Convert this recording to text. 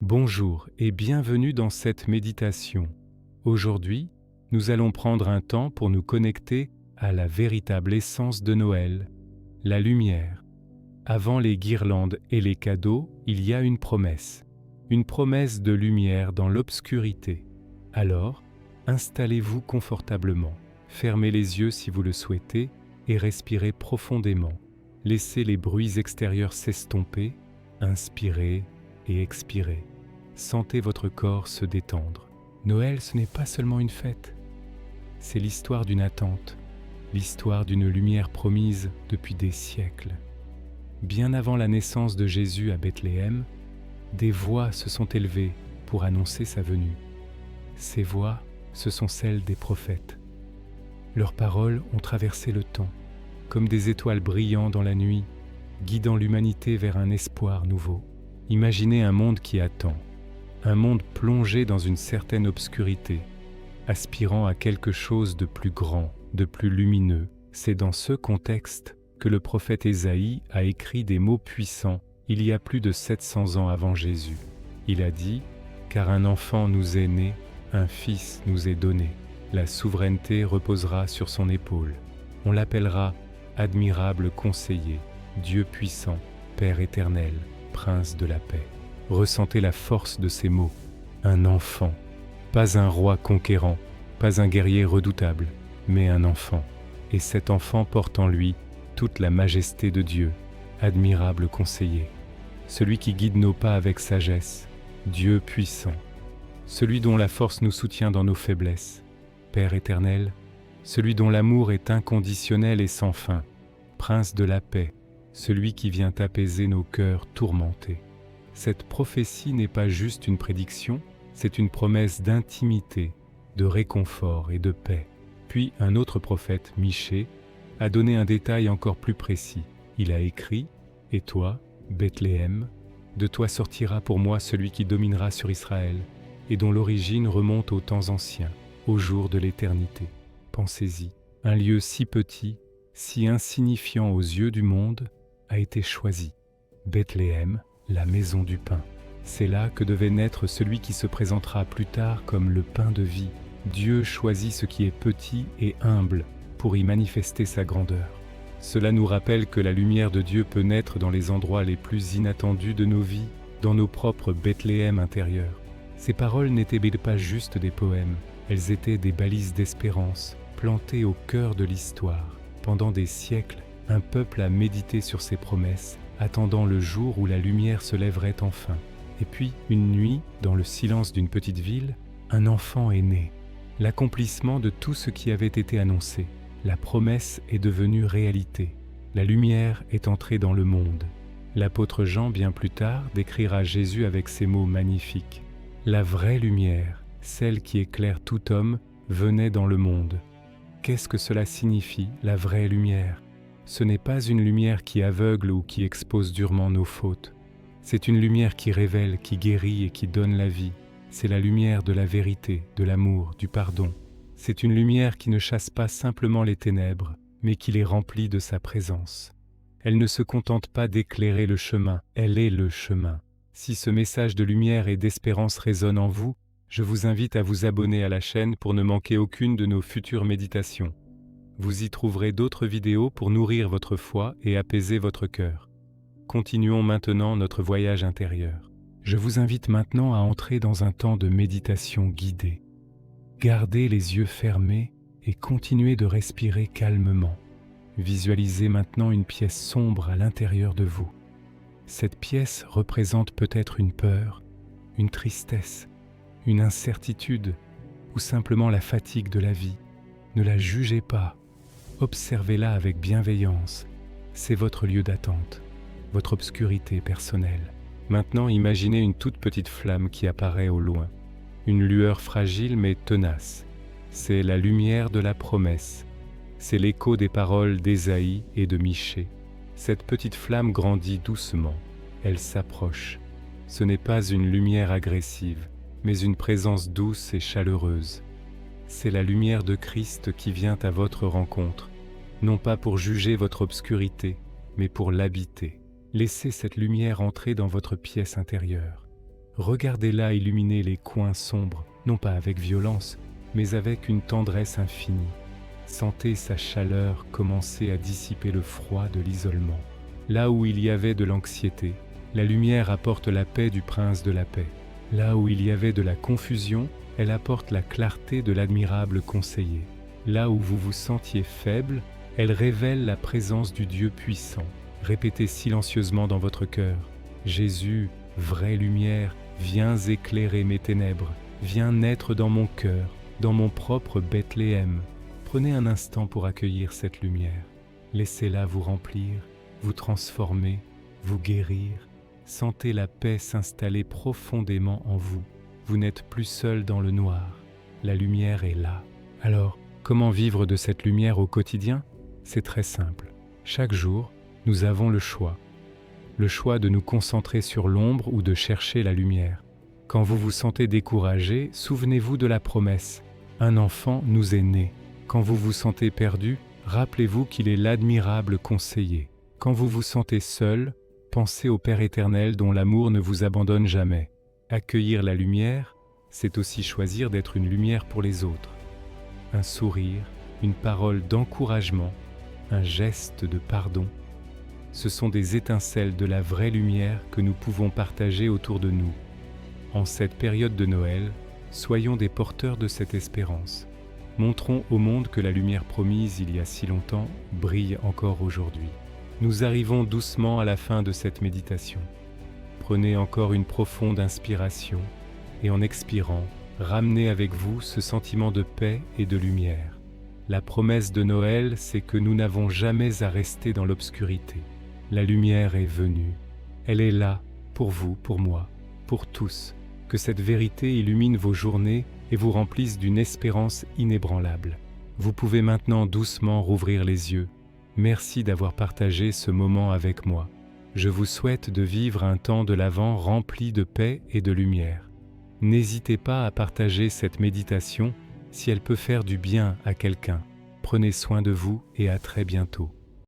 Bonjour et bienvenue dans cette méditation. Aujourd'hui, nous allons prendre un temps pour nous connecter à la véritable essence de Noël, la lumière. Avant les guirlandes et les cadeaux, il y a une promesse de lumière dans l'obscurité. Alors, installez-vous confortablement, fermez les yeux si vous le souhaitez et respirez profondément. Laissez les bruits extérieurs s'estomper, inspirez et expirez. Sentez votre corps se détendre. Noël, ce n'est pas seulement une fête, c'est l'histoire d'une attente, l'histoire d'une lumière promise depuis des siècles. Bien avant la naissance de Jésus à Bethléem, des voix se sont élevées pour annoncer sa venue. Ces voix, ce sont celles des prophètes. Leurs paroles ont traversé le temps, comme des étoiles brillant dans la nuit, guidant l'humanité vers un espoir nouveau. Imaginez un monde qui attend, un monde plongé dans une certaine obscurité, aspirant à quelque chose de plus grand, de plus lumineux. C'est dans ce contexte que le prophète Ésaïe a écrit des mots puissants il y a plus de 700 ans avant Jésus. Il a dit « Car un enfant nous est né, un fils nous est donné. La souveraineté reposera sur son épaule. On l'appellera admirable conseiller, Dieu puissant, Père éternel, Prince de la paix. » Ressentez la force de ces mots. Un enfant, pas un roi conquérant, pas un guerrier redoutable, mais un enfant. Et cet enfant porte en lui toute la majesté de Dieu, admirable conseiller. Celui qui guide nos pas avec sagesse, Dieu puissant. Celui dont la force nous soutient dans nos faiblesses, Père éternel. Celui dont l'amour est inconditionnel et sans fin, Prince de la paix. Celui qui vient apaiser nos cœurs tourmentés. Cette prophétie n'est pas juste une prédiction, c'est une promesse d'intimité, de réconfort et de paix. Puis un autre prophète, Michée, a donné un détail encore plus précis. Il a écrit « Et toi, Bethléem, de toi sortira pour moi celui qui dominera sur Israël, et dont l'origine remonte aux temps anciens, aux jours de l'éternité. » Pensez-y, un lieu si petit, si insignifiant aux yeux du monde, a été choisi. Bethléem, la maison du pain. C'est là que devait naître celui qui se présentera plus tard comme le pain de vie. Dieu choisit ce qui est petit et humble pour y manifester sa grandeur. Cela nous rappelle que la lumière de Dieu peut naître dans les endroits les plus inattendus de nos vies, dans nos propres Bethléem intérieurs. Ces paroles n'étaient pas juste des poèmes, elles étaient des balises d'espérance, plantées au cœur de l'histoire. Pendant des siècles, un peuple a médité sur ces promesses, attendant le jour où la lumière se lèverait enfin. Et puis, une nuit, dans le silence d'une petite ville, un enfant est né. L'accomplissement de tout ce qui avait été annoncé. La promesse est devenue réalité. La lumière est entrée dans le monde. L'apôtre Jean, bien plus tard, décrira Jésus avec ces mots magnifiques. La vraie lumière, celle qui éclaire tout homme, venait dans le monde. Qu'est-ce que cela signifie, la vraie lumière ? Ce n'est pas une lumière qui aveugle ou qui expose durement nos fautes. C'est une lumière qui révèle, qui guérit et qui donne la vie. C'est la lumière de la vérité, de l'amour, du pardon. C'est une lumière qui ne chasse pas simplement les ténèbres, mais qui les remplit de sa présence. Elle ne se contente pas d'éclairer le chemin, elle est le chemin. Si ce message de lumière et d'espérance résonne en vous, je vous invite à vous abonner à la chaîne pour ne manquer aucune de nos futures méditations. Vous y trouverez d'autres vidéos pour nourrir votre foi et apaiser votre cœur. Continuons maintenant notre voyage intérieur. Je vous invite maintenant à entrer dans un temps de méditation guidée. Gardez les yeux fermés et continuez de respirer calmement. Visualisez maintenant une pièce sombre à l'intérieur de vous. Cette pièce représente peut-être une peur, une tristesse, une incertitude ou simplement la fatigue de la vie. Ne la jugez pas. Observez-la avec bienveillance. C'est votre lieu d'attente, votre obscurité personnelle. Maintenant, imaginez une toute petite flamme qui apparaît au loin. Une lueur fragile mais tenace. C'est la lumière de la promesse. C'est l'écho des paroles d'Ésaïe et de Michée. Cette petite flamme grandit doucement. Elle s'approche. Ce n'est pas une lumière agressive, mais une présence douce et chaleureuse. C'est la lumière de Christ qui vient à votre rencontre, non pas pour juger votre obscurité, mais pour l'habiter. Laissez cette lumière entrer dans votre pièce intérieure. Regardez-la illuminer les coins sombres, non pas avec violence, mais avec une tendresse infinie. Sentez sa chaleur commencer à dissiper le froid de l'isolement. Là où il y avait de l'anxiété, la lumière apporte la paix du prince de la paix. Là où il y avait de la confusion, elle apporte la clarté de l'admirable conseiller. Là où vous vous sentiez faible, elle révèle la présence du Dieu puissant. Répétez silencieusement dans votre cœur: Jésus, vraie lumière, viens éclairer mes ténèbres, viens naître dans mon cœur, dans mon propre Bethléem. Prenez un instant pour accueillir cette lumière. Laissez-la vous remplir, vous transformer, vous guérir. Sentez la paix s'installer profondément en vous. Vous n'êtes plus seul dans le noir. La lumière est là. Alors, comment vivre de cette lumière au quotidien? C'est très simple. Chaque jour, nous avons le choix. Le choix de nous concentrer sur l'ombre ou de chercher la lumière. Quand vous vous sentez découragé, souvenez-vous de la promesse. Un enfant nous est né. Quand vous vous sentez perdu, rappelez-vous qu'il est l'admirable conseiller. Quand vous vous sentez seul, pensez au Père éternel dont l'amour ne vous abandonne jamais. Accueillir la lumière, c'est aussi choisir d'être une lumière pour les autres. Un sourire, une parole d'encouragement, un geste de pardon. Ce sont des étincelles de la vraie lumière que nous pouvons partager autour de nous. En cette période de Noël, soyons des porteurs de cette espérance. Montrons au monde que la lumière promise il y a si longtemps brille encore aujourd'hui. Nous arrivons doucement à la fin de cette méditation. Prenez encore une profonde inspiration et en expirant, ramenez avec vous ce sentiment de paix et de lumière. La promesse de Noël, c'est que nous n'avons jamais à rester dans l'obscurité. La lumière est venue. Elle est là, pour vous, pour moi, pour tous. Que cette vérité illumine vos journées et vous remplisse d'une espérance inébranlable. Vous pouvez maintenant doucement rouvrir les yeux. Merci d'avoir partagé ce moment avec moi. Je vous souhaite de vivre un temps de l'Avent rempli de paix et de lumière. N'hésitez pas à partager cette méditation si elle peut faire du bien à quelqu'un. Prenez soin de vous et à très bientôt.